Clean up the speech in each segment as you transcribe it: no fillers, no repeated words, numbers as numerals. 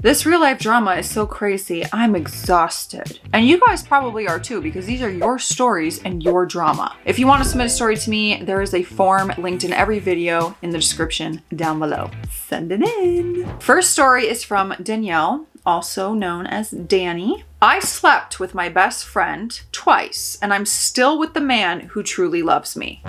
This real life drama is so crazy. I'm exhausted. And you guys probably are too, because these are your stories and your drama. If you want to submit a story to me, there is a form linked in every video in the description down below. Send it in. First story is from Danielle, also known as Danny. I slept with my best friend twice, and I'm still with the man who truly loves me.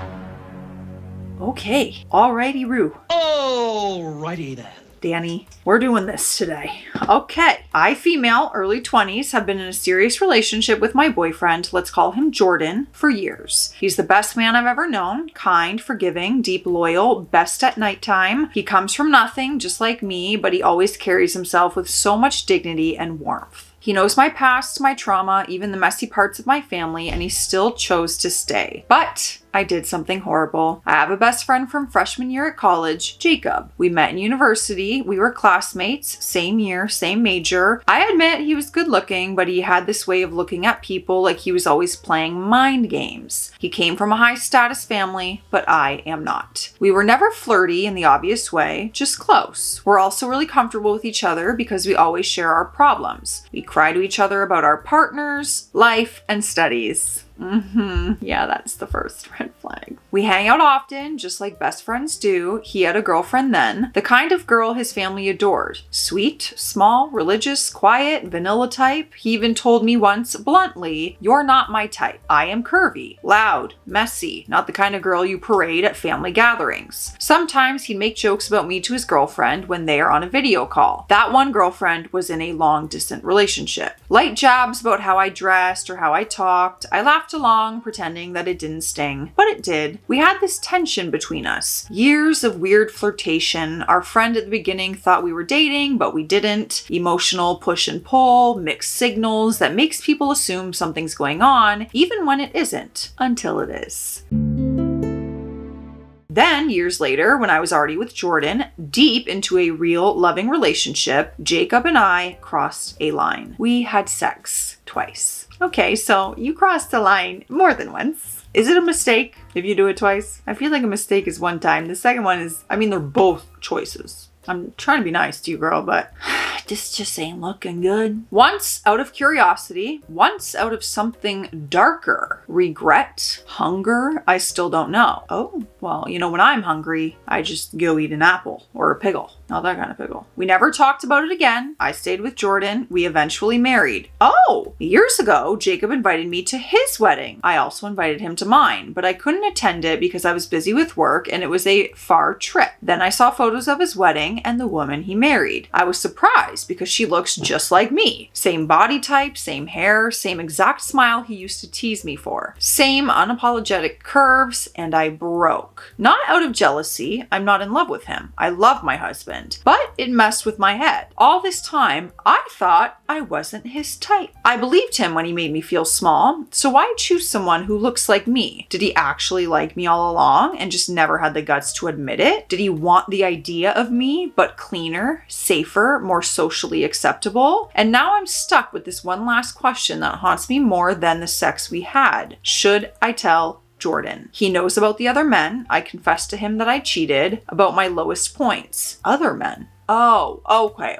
Okay, alrighty, Roo. Alrighty then. Danny, we're doing this today. Okay. I, female, early 20s, have been in a serious relationship with my boyfriend, let's call him Jordan, for years. He's the best man I've ever known, kind, forgiving, deep, loyal, best at nighttime. He comes from nothing, just like me, but he always carries himself with so much dignity and warmth. He knows my past, my trauma, even the messy parts of my family, and he still chose to stay. But I did something horrible. I have a best friend from freshman year at college, Jacob. We met in university. We were classmates, same year, same major. I admit he was good looking, but he had this way of looking at people like he was always playing mind games. He came from a high status family, but I am not. We were never flirty in the obvious way, just close. We're also really comfortable with each other because we always share our problems. We cry to each other about our partners, life, and studies. Yeah, that's the first red flag. We hang out often, just like best friends do. He had a girlfriend then, the kind of girl his family adored. Sweet, small, religious, quiet, vanilla type. He even told me once, bluntly, "You're not my type. I am curvy, loud, messy, not the kind of girl you parade at family gatherings." Sometimes he'd make jokes about me to his girlfriend when they are on a video call. That one girlfriend was in a long-distance relationship. Light jabs about how I dressed or how I talked. I laughed along, pretending that it didn't sting, but it did. We had this tension between us. Years of weird flirtation. Our friend at the beginning thought we were dating, but we didn't. Emotional push and pull, mixed signals that makes people assume something's going on, even when it isn't, until it is. Then, years later, when I was already with Jordan, deep into a real loving relationship, Jacob and I crossed a line. We had sex twice. Okay, so you crossed the line more than once. Is it a mistake if you do it twice? I feel like a mistake is one time. The second one is, they're both choices. I'm trying to be nice to you, girl, but this just ain't looking good. Once out of curiosity, once out of something darker. Regret, hunger, I still don't know. Oh, well, when I'm hungry, I just go eat an apple or a pickle. Not that kind of pickle. We never talked about it again. I stayed with Jordan. We eventually married. Oh, years ago, Jacob invited me to his wedding. I also invited him to mine, but I couldn't attend it because I was busy with work and it was a far trip. Then I saw photos of his wedding and the woman he married. I was surprised because she looks just like me. Same body type, same hair, same exact smile he used to tease me for. Same unapologetic curves, and I broke. Not out of jealousy. I'm not in love with him. I love my husband. But it messed with my head. All this time, I thought I wasn't his type. I believed him when he made me feel small, so why choose someone who looks like me? Did he actually like me all along and just never had the guts to admit it? Did he want the idea of me, but cleaner, safer, more socially acceptable? And now I'm stuck with this one last question that haunts me more than the sex we had. Should I tell Jordan? He knows about the other men. I confessed to him that I cheated, about my lowest points. Other men. Oh, okay.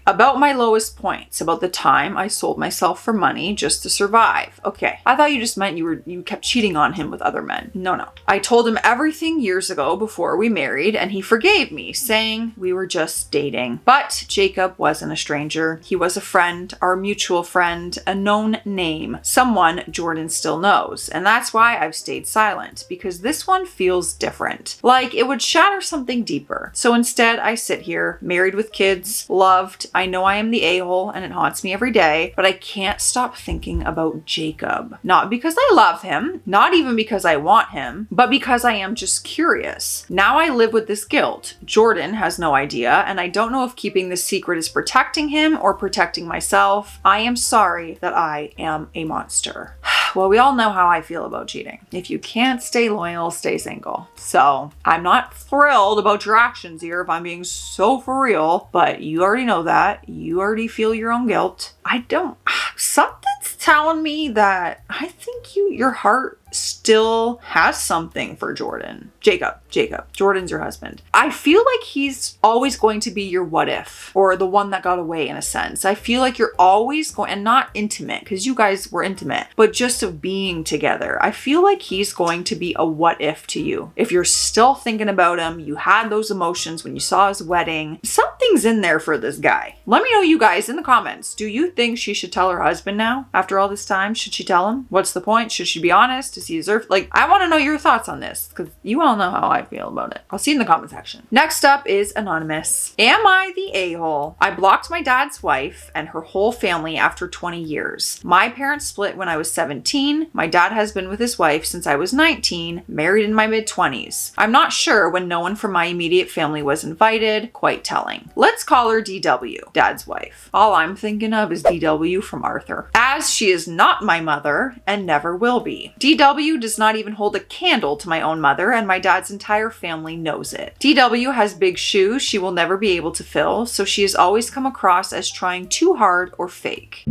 About my lowest points, about the time I sold myself for money just to survive. Okay, I thought you just meant you kept cheating on him with other men. No. I told him everything years ago before we married, and he forgave me, saying we were just dating. But Jacob wasn't a stranger. He was a friend, our mutual friend, a known name, someone Jordan still knows. And that's why I've stayed silent, because this one feels different. Like it would shatter something deeper. So instead, I sit here, married with kids, loved. I know I am the a-hole and it haunts me every day, but I can't stop thinking about Jacob. Not because I love him, not even because I want him, but because I am just curious. Now I live with this guilt. Jordan has no idea, and I don't know if keeping this secret is protecting him or protecting myself. I am sorry that I am a monster. Well, we all know how I feel about cheating. If you can't stay loyal, stay single. So I'm not thrilled about your actions here, if I'm being so for real, but you already know that. You already feel your own guilt. Something's telling me that I think your heart still has something for Jordan. Jacob, Jordan's your husband. I feel like he's always going to be your what if, or the one that got away in a sense. I feel like you're always going, and not intimate, because you guys were intimate, but just of being together. I feel like he's going to be a what if to you. If you're still thinking about him, you had those emotions when you saw his wedding, something's in there for this guy. Let me know, you guys, in the comments. Do you think she should tell her husband now? After all this time, should she tell him? What's the point? Should she be honest? Does he deserve? Like, I want to know your thoughts on this, because you all know how I feel about it. I'll see you in the comment section. Next up is Anonymous. Am I the a-hole? I blocked my dad's wife and her whole family after 20 years. My parents split when I was 17. My dad has been with his wife since I was 19, married in my mid-20s. I'm not sure when no one from my immediate family was invited. Quite telling. Let's call her DW, dad's wife. All I'm thinking of is DW from Arthur, as she is not my mother and never will be. DW does not even hold a candle to my own mother, and my dad's entire family knows it. DW has big shoes she will never be able to fill, so she has always come across as trying too hard or fake.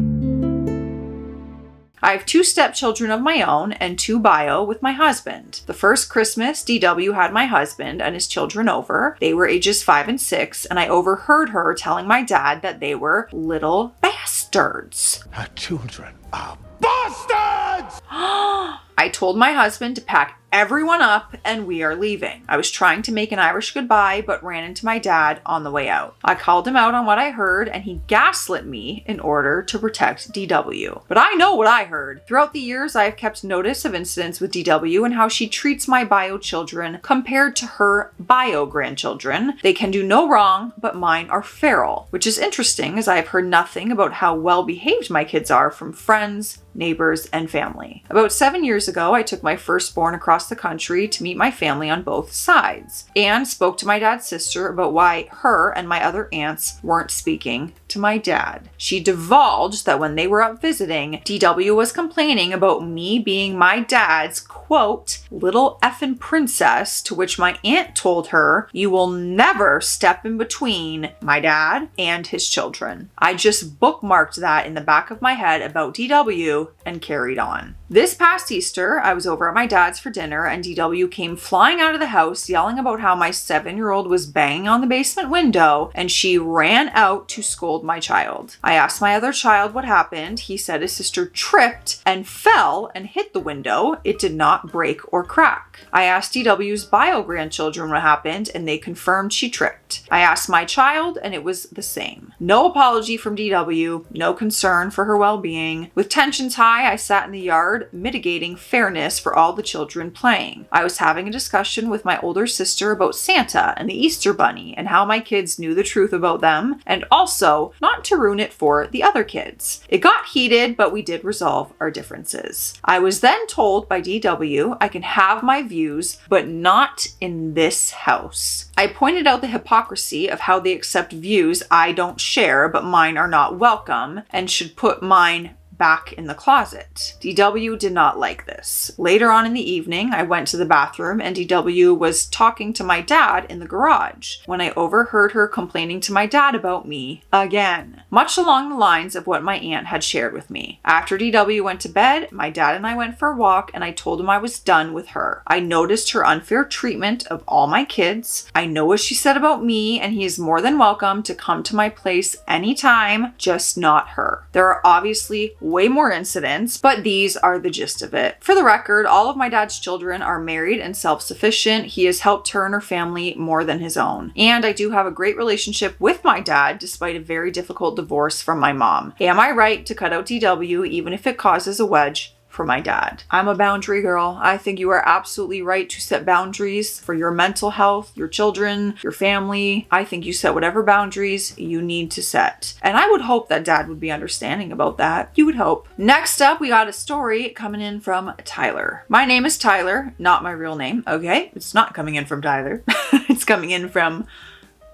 I have 2 stepchildren of my own and 2 bio with my husband. The first Christmas, DW had my husband and his children over. They were ages 5 and 6, and I overheard her telling my dad that they were little bastards. Our children are bastards! I told my husband to pack everyone up and we are leaving. I was trying to make an Irish goodbye, but ran into my dad on the way out. I called him out on what I heard, and he gaslit me in order to protect DW. But I know what I heard. Throughout the years, I have kept notice of incidents with DW and how she treats my bio children compared to her bio grandchildren. They can do no wrong, but mine are feral, which is interesting as I have heard nothing about how well behaved my kids are from friends, neighbors, and family. About 7 years ago, I took my firstborn across the country to meet my family on both sides and spoke to my dad's sister about why her and my other aunts weren't speaking to my dad. She divulged that when they were up visiting, DW was complaining about me being my dad's, quote, little effing princess, to which my aunt told her, you will never step in between my dad and his children. I just bookmarked that in the back of my head about DW and carried on. This past Easter, I was over at my dad's for dinner and DW came flying out of the house yelling about how my 7-year-old was banging on the basement window, and she ran out to scold my child. I asked my other child what happened. He said his sister tripped and fell and hit the window. It did not break or crack. I asked DW's bio grandchildren what happened, and they confirmed she tripped. I asked my child, and it was the same. No apology from DW, no concern for her well-being. With tensions high, I sat in the yard, mitigating fairness for all the children playing. I was having a discussion with my older sister about Santa and the Easter Bunny and how my kids knew the truth about them, and also not to ruin it for the other kids. It got heated, but we did resolve our differences. I was then told by DW I can have my views, but not in this house. I pointed out the hypocrisy of how they accept views I don't share, but mine are not welcome, and should put mine back in the closet. DW did not like this. Later on in the evening, I went to the bathroom and DW was talking to my dad in the garage when I overheard her complaining to my dad about me again, much along the lines of what my aunt had shared with me. After DW went to bed, my dad and I went for a walk and I told him I was done with her. I noticed her unfair treatment of all my kids. I know what she said about me, and he is more than welcome to come to my place anytime, just not her. There are obviously way more incidents, but these are the gist of it. For the record, all of my dad's children are married and self-sufficient. He has helped her and her family more than his own. And I do have a great relationship with my dad, despite a very difficult divorce from my mom. Am I right to cut out DW even if it causes a wedge for my dad? I'm a boundary girl. I think you are absolutely right to set boundaries for your mental health, your children, your family. I think you set whatever boundaries you need to set. And I would hope that dad would be understanding about that. You would hope. Next up, we got a story coming in from Tyler. My name is Tyler, not my real name. Okay, it's not coming in from Tyler. It's coming in from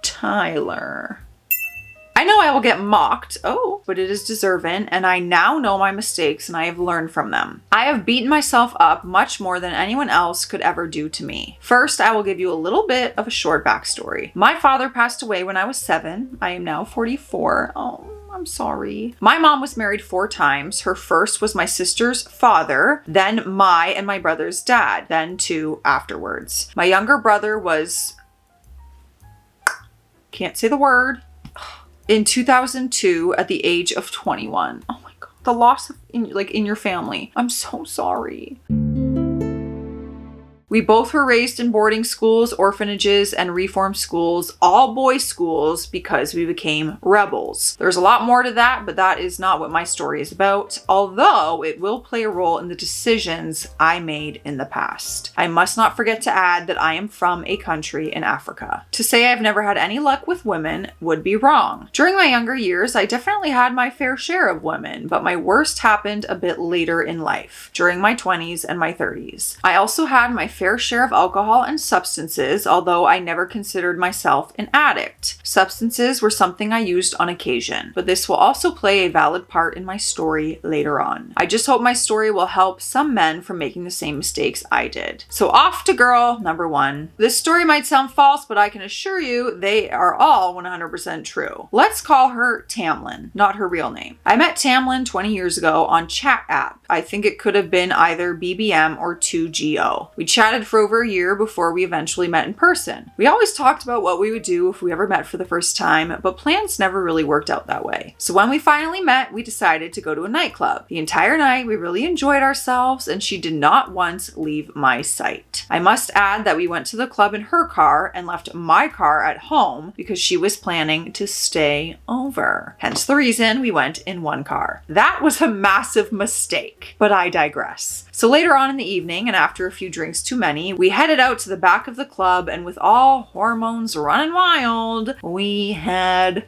Tyler. I know I will get mocked, but it is deserving, and I now know my mistakes and I have learned from them. I have beaten myself up much more than anyone else could ever do to me. First, I will give you a little bit of a short backstory. My father passed away when I was 7. I am now 44. I'm sorry. My mom was married 4 times. Her first was my sister's father, then my and my brother's dad, then 2 afterwards. My younger brother was, can't say the word, in 2002 at the age of 21. Oh my God. The loss of in your family. I'm so sorry. We both were raised in boarding schools, orphanages, and reform schools, all boys schools, because we became rebels. There's a lot more to that, but that is not what my story is about, although it will play a role in the decisions I made in the past. I must not forget to add that I am from a country in Africa. To say I've never had any luck with women would be wrong. During my younger years, I definitely had my fair share of women, but my worst happened a bit later in life, during my 20s and my 30s. I also had my fair share of alcohol and substances, although I never considered myself an addict. Substances were something I used on occasion, but this will also play a valid part in my story later on. I just hope my story will help some men from making the same mistakes I did. So off to girl number 1. This story might sound false, but I can assure you they are all 100% true. Let's call her Tamlin, not her real name. I met Tamlin 20 years ago on chat app. I think it could have been either BBM or 2GO. We chatted for over a year before we eventually met in person. We always talked about what we would do if we ever met for the first time, but plans never really worked out that way. So when we finally met, we decided to go to a nightclub. The entire night, we really enjoyed ourselves, and she did not once leave my sight. I must add that we went to the club in her car and left my car at home because she was planning to stay over. Hence the reason we went in one car. That was a massive mistake, but I digress. So later on in the evening, and after a few drinks too many, we headed out to the back of the club, and with all hormones running wild, we had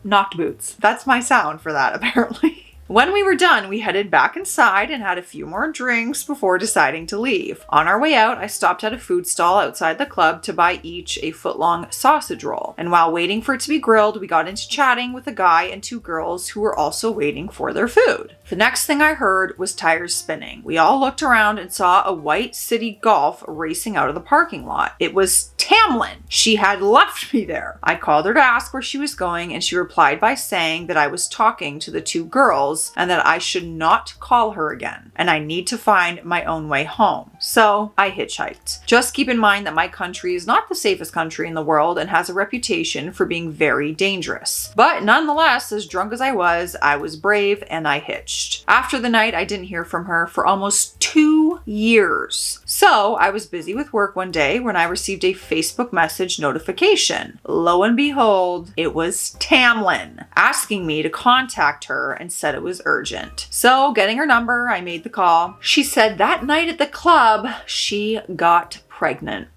knocked boots. That's my sound for that, apparently. When we were done, we headed back inside and had a few more drinks before deciding to leave. On our way out, I stopped at a food stall outside the club to buy each a foot-long sausage roll. And while waiting for it to be grilled, we got into chatting with a guy and 2 girls who were also waiting for their food. The next thing I heard was tires spinning. We all looked around and saw a white city Golf racing out of the parking lot. It was Tamlin. She had left me there. I called her to ask where she was going, and she replied by saying that I was talking to the 2 girls and that I should not call her again, and I need to find my own way home. So I hitchhiked. Just keep in mind that my country is not the safest country in the world and has a reputation for being very dangerous. But nonetheless, as drunk as I was brave and I hitched. After the night, I didn't hear from her for almost 2 years. So I was busy with work one day when I received a Facebook message notification. Lo and behold, it was Tamlin asking me to contact her and said it was urgent. So getting her number, I made the call. She said that night at the club, she got pregnant.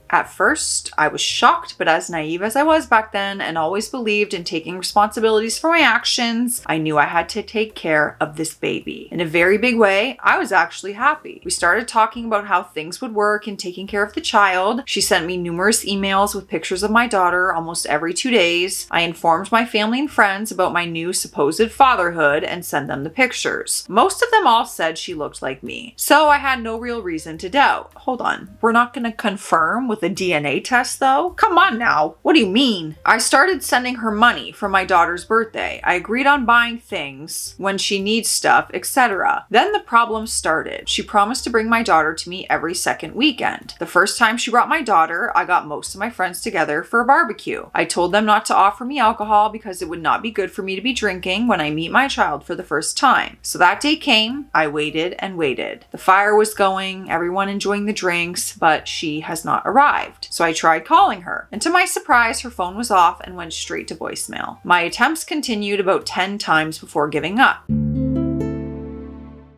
At first, I was shocked, but as naive as I was back then and always believed in taking responsibilities for my actions, I knew I had to take care of this baby. In a very big way, I was actually happy. We started talking about how things would work in taking care of the child. She sent me numerous emails with pictures of my daughter almost every 2 days. I informed my family and friends about my new supposed fatherhood and sent them the pictures. Most of them all said she looked like me, so I had no real reason to doubt. Hold on, we're not going to confirm with a DNA test though? Come on now. What do you mean? I started sending her money for my daughter's birthday. I agreed on buying things when she needs stuff, etc. Then the problem started. She promised to bring my daughter to me every second weekend. The first time she brought my daughter, I got most of my friends together for a barbecue. I told them not to offer me alcohol because it would not be good for me to be drinking when I meet my child for the first time. So that day came, I waited and waited. The fire was going, everyone enjoying the drinks, but she has not arrived. So I tried calling her, and to my surprise, her phone was off and went straight to voicemail. My attempts continued about 10 times before giving up.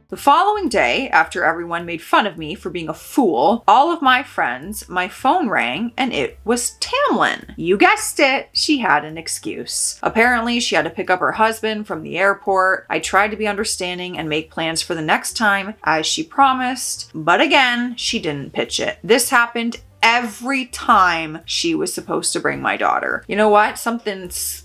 The following day, after everyone made fun of me for being a fool, all of my friends, my phone rang and it was Tamlin. You guessed it, she had an excuse. Apparently, she had to pick up her husband from the airport. I tried to be understanding and make plans for the next time, as she promised, but again, she didn't pitch it. This happened every time she was supposed to bring my daughter. You know what? Something's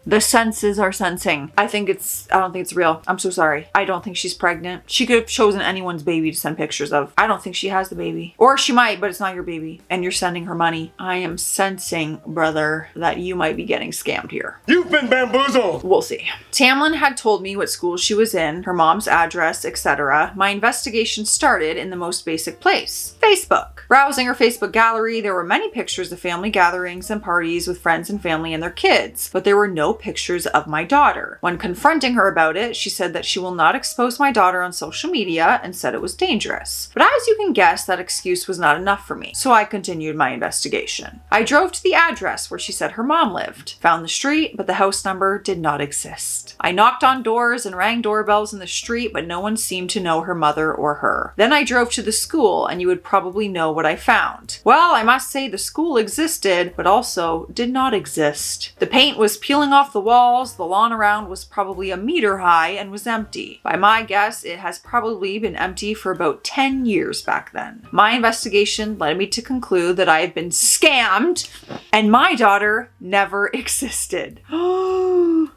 The senses are sensing. I don't think it's real. I'm so sorry. I don't think she's pregnant. She could have chosen anyone's baby to send pictures of. I don't think she has the baby. Or she might, but it's not your baby. And you're sending her money. I am sensing, brother, that you might be getting scammed here. You've been bamboozled! We'll see. Tamlin had told me what school she was in, her mom's address, etc. My investigation started in the most basic place, Facebook. Browsing her Facebook gallery, there were many pictures of family gatherings and parties with friends and family and their kids, but there were no pictures of my daughter. When confronting her about it, she said that she will not expose my daughter on social media and said it was dangerous. But as you can guess, that excuse was not enough for me, so I continued my investigation. I drove to the address where she said her mom lived, found the street, but the house number did not exist. I knocked on doors and rang doorbells in the street, but no one seemed to know her mother or her. Then I drove to the school, and you would probably know what I found. Well, I must say the school existed, but also did not exist. The paint was peeling off the walls, the lawn around was probably a meter high and was empty. By my guess, it has probably been empty for about 10 years back then. My investigation led me to conclude that I have been scammed, and my daughter never existed.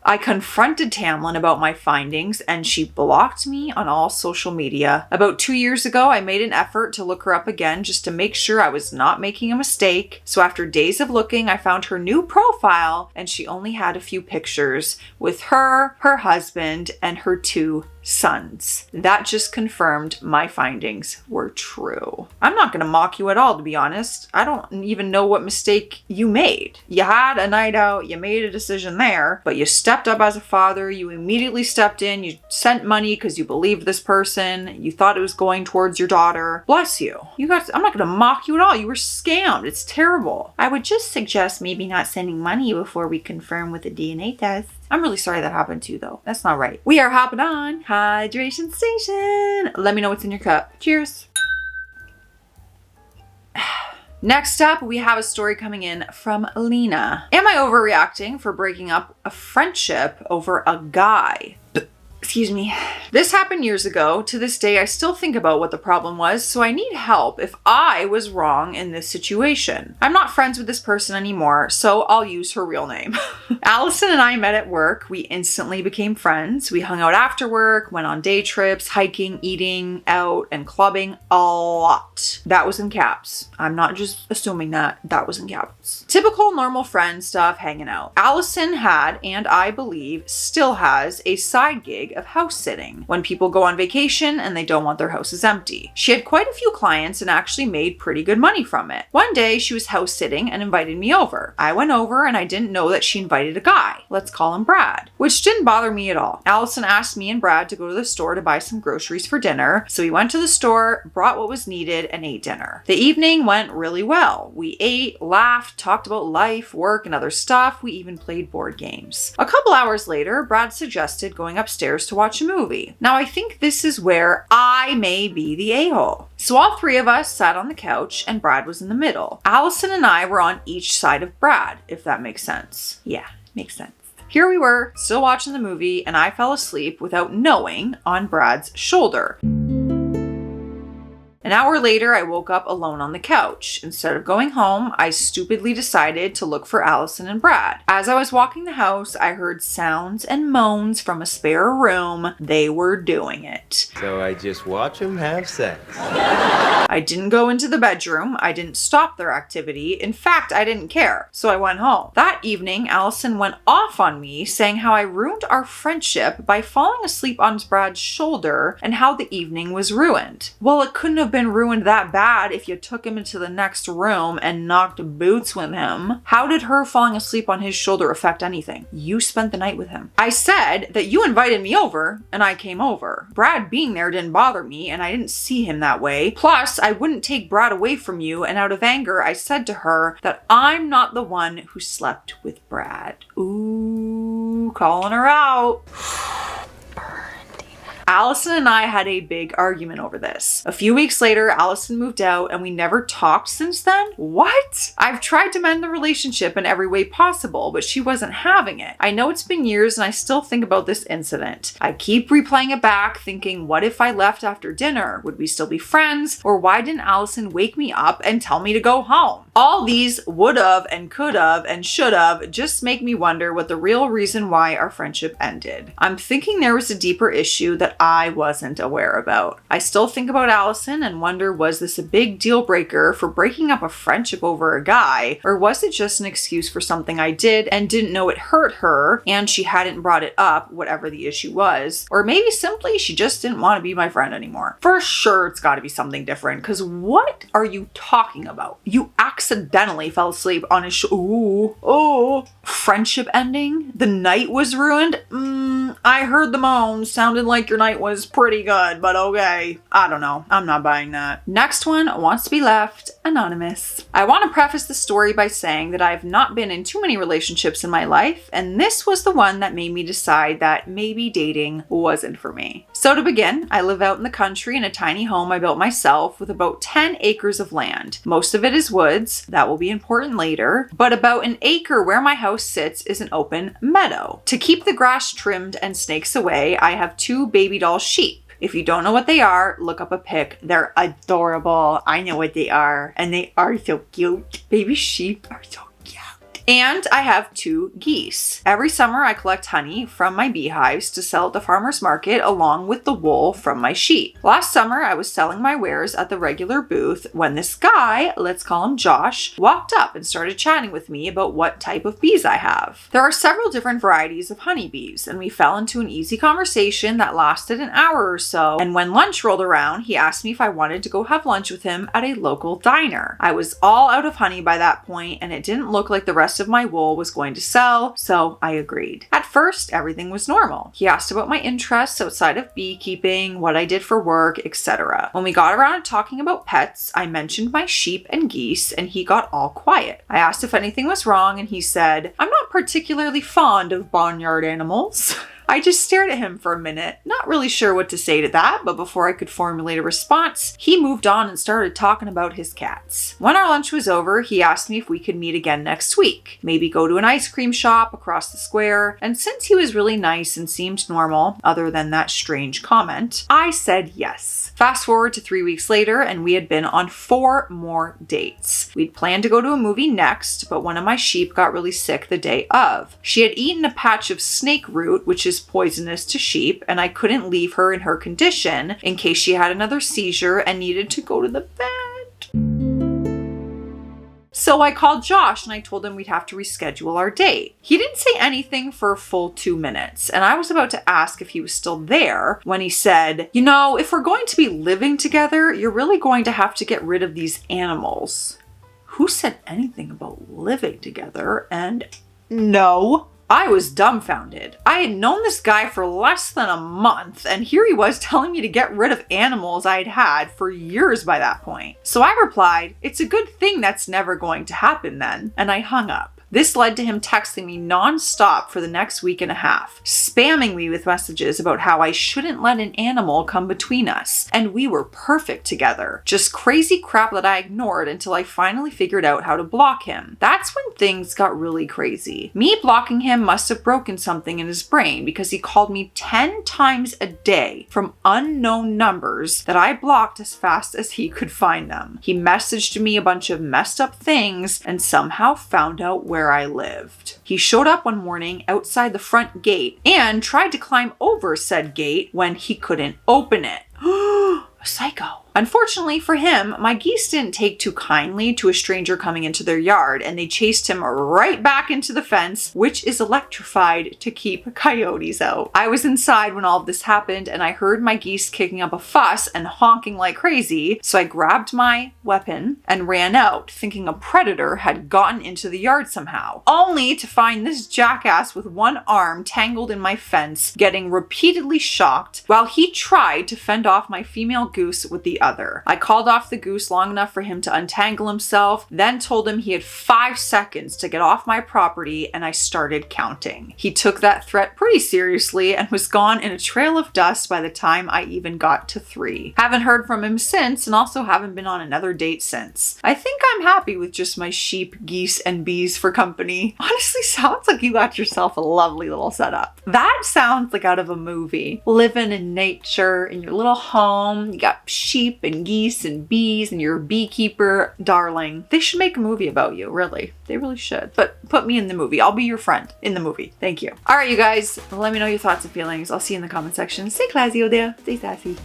I confronted Tamlin about my findings, and she blocked me on all social media. About 2 years ago, I made an effort to look her up again just to make sure I was not making a mistake. So after days of looking, I found her new profile, and she only had a few pictures with her husband, and her 2 sons. That just confirmed my findings were true. I'm not going to mock you at all, to be honest. I don't even know what mistake you made. You had a night out, you made a decision there, but you stepped up as a father, you immediately stepped in, you sent money because you believed this person, you thought it was going towards your daughter. Bless you. I'm not going to mock you at all. You were scammed. It's terrible. I would just suggest maybe not sending money before we confirm with a DNA test. I'm really sorry that happened to you, though. That's not right. We are hopping on Hydration Station. Let me know what's in your cup. Cheers. Next up, we have a story coming in from Lena. Am I overreacting for breaking up a friendship over a guy? Excuse me. This happened years ago. To this day, I still think about what the problem was, so I need help if I was wrong in this situation. I'm not friends with this person anymore, so I'll use her real name. Allison and I met at work. We instantly became friends. We hung out after work, went on day trips, hiking, eating out, and clubbing a lot. That was in caps. I'm not just assuming that. That was in caps. Typical normal friend stuff, hanging out. Allison had, and I believe still has, a side gig of house sitting when people go on vacation and they don't want their houses empty. She had quite a few clients and actually made pretty good money from it. One day she was house sitting and invited me over. I went over and I didn't know that she invited a guy. Let's call him Brad, which didn't bother me at all. Allison asked me and Brad to go to the store to buy some groceries for dinner. So we went to the store, brought what was needed, and ate dinner. The evening went really well. We ate, laughed, talked about life, work, and other stuff. We even played board games. A couple hours later, Brad suggested going upstairs to watch a movie. Now I think this is where I may be the a-hole. So all 3 of us sat on the couch and Brad was in the middle. Allison and I were on each side of Brad, if that makes sense. Yeah, makes sense. Here we were, still watching the movie, and I fell asleep without knowing on Brad's shoulder. An hour later, I woke up alone on the couch. Instead of going home, I stupidly decided to look for Allison and Brad. As I was walking the house, I heard sounds and moans from a spare room. They were doing it. So I just watch them have sex. I didn't go into the bedroom. I didn't stop their activity. In fact, I didn't care. So I went home. That evening, Allison went off on me, saying how I ruined our friendship by falling asleep on Brad's shoulder and how the evening was ruined. Well, it couldn't have been ruined that bad if you took him into the next room and knocked boots with him. How did her falling asleep on his shoulder affect anything? You spent the night with him. I said that you invited me over and I came over. Brad being there didn't bother me and I didn't see him that way. Plus, I wouldn't take Brad away from you, and out of anger, I said to her that I'm not the one who slept with Brad. Ooh, calling her out. Allison and I had a big argument over this. A few weeks later, Allison moved out and we never talked since then? What? I've tried to mend the relationship in every way possible, but she wasn't having it. I know it's been years and I still think about this incident. I keep replaying it back, thinking, what if I left after dinner? Would we still be friends? Or why didn't Allison wake me up and tell me to go home? All these would've and could've and should've just make me wonder what the real reason why our friendship ended. I'm thinking there was a deeper issue that I wasn't aware about. I still think about Allison and wonder, was this a big deal breaker for breaking up a friendship over a guy? Or was it just an excuse for something I did and didn't know it hurt her and she hadn't brought it up, whatever the issue was? Or maybe simply she just didn't want to be my friend anymore. For sure, it's got to be something different, because what are you talking about? You accidentally fell asleep on his friendship ending? The night was ruined? I heard the moans. Sounded like your night was pretty good, but okay. I don't know. I'm not buying that. Next one wants to be left anonymous. I want to preface the story by saying that I've not been in too many relationships in my life, and this was the one that made me decide that maybe dating wasn't for me. So to begin, I live out in the country in a tiny home I built myself with about 10 acres of land. Most of it is woods. That will be important later. But about an acre where my house sits is an open meadow. To keep the grass trimmed and snakes away, I have 2 baby doll sheep. If you don't know what they are, look up a pic. They're adorable. I know what they are. And they are so cute. Baby sheep are so cute. And I have 2 geese. Every summer I collect honey from my beehives to sell at the farmer's market along with the wool from my sheep. Last summer I was selling my wares at the regular booth when this guy, let's call him Josh, walked up and started chatting with me about what type of bees I have. There are several different varieties of honeybees, and we fell into an easy conversation that lasted an hour or so. And when lunch rolled around, he asked me if I wanted to go have lunch with him at a local diner. I was all out of honey by that point, and it didn't look like the rest of my wool was going to sell, so I agreed. At first, everything was normal. He asked about my interests outside of beekeeping, what I did for work, etc. When we got around to talking about pets, I mentioned my sheep and geese, and he got all quiet. I asked if anything was wrong, and he said, "I'm not particularly fond of barnyard animals." I just stared at him for a minute, not really sure what to say to that, but before I could formulate a response, he moved on and started talking about his cats. When our lunch was over, he asked me if we could meet again next week, maybe go to an ice cream shop across the square, and since he was really nice and seemed normal, other than that strange comment, I said yes. Fast forward to 3 weeks later, and we had been on 4 more dates. We'd planned to go to a movie next, but one of my sheep got really sick the day of. She had eaten a patch of snake root, which is poisonous to sheep, and I couldn't leave her in her condition in case she had another seizure and needed to go to the vet. So I called Josh and I told him we'd have to reschedule our date. He didn't say anything for a full 2 minutes, and I was about to ask if he was still there when he said, "You know, if we're going to be living together, you're really going to have to get rid of these animals." Who said anything about living together? And no. I was dumbfounded. I had known this guy for less than a month, and here he was telling me to get rid of animals I'd had for years by that point. So I replied, "It's a good thing that's never going to happen then," and I hung up. This led to him texting me nonstop for the next week and a half, spamming me with messages about how I shouldn't let an animal come between us, and we were perfect together. Just crazy crap that I ignored until I finally figured out how to block him. That's when things got really crazy. Me blocking him must have broken something in his brain, because he called me 10 times a day from unknown numbers that I blocked as fast as he could find them. He messaged me a bunch of messed up things and somehow found out where I lived. He showed up one morning outside the front gate and tried to climb over said gate when he couldn't open it. A psycho. Unfortunately for him, my geese didn't take too kindly to a stranger coming into their yard, and they chased him right back into the fence, which is electrified to keep coyotes out. I was inside when all of this happened, and I heard my geese kicking up a fuss and honking like crazy, so I grabbed my weapon and ran out, thinking a predator had gotten into the yard somehow, only to find this jackass with one arm tangled in my fence, getting repeatedly shocked while he tried to fend off my female goose with the other. other. I called off the goose long enough for him to untangle himself, then told him he had 5 seconds to get off my property, and I started counting. He took that threat pretty seriously and was gone in a trail of dust by the time I even got to 3. Haven't heard from him since, and also haven't been on another date since. I think I'm happy with just my sheep, geese, and bees for company. Honestly, sounds like you got yourself a lovely little setup. That sounds like out of a movie. Living in nature, in your little home, you got sheep and geese and bees, and you're a beekeeper. Darling, they should make a movie about you, really. They really should. But put me in the movie. I'll be your friend in the movie. Thank you. All right, you guys, let me know your thoughts and feelings. I'll see you in the comment section. Stay classy, out there. Stay sassy.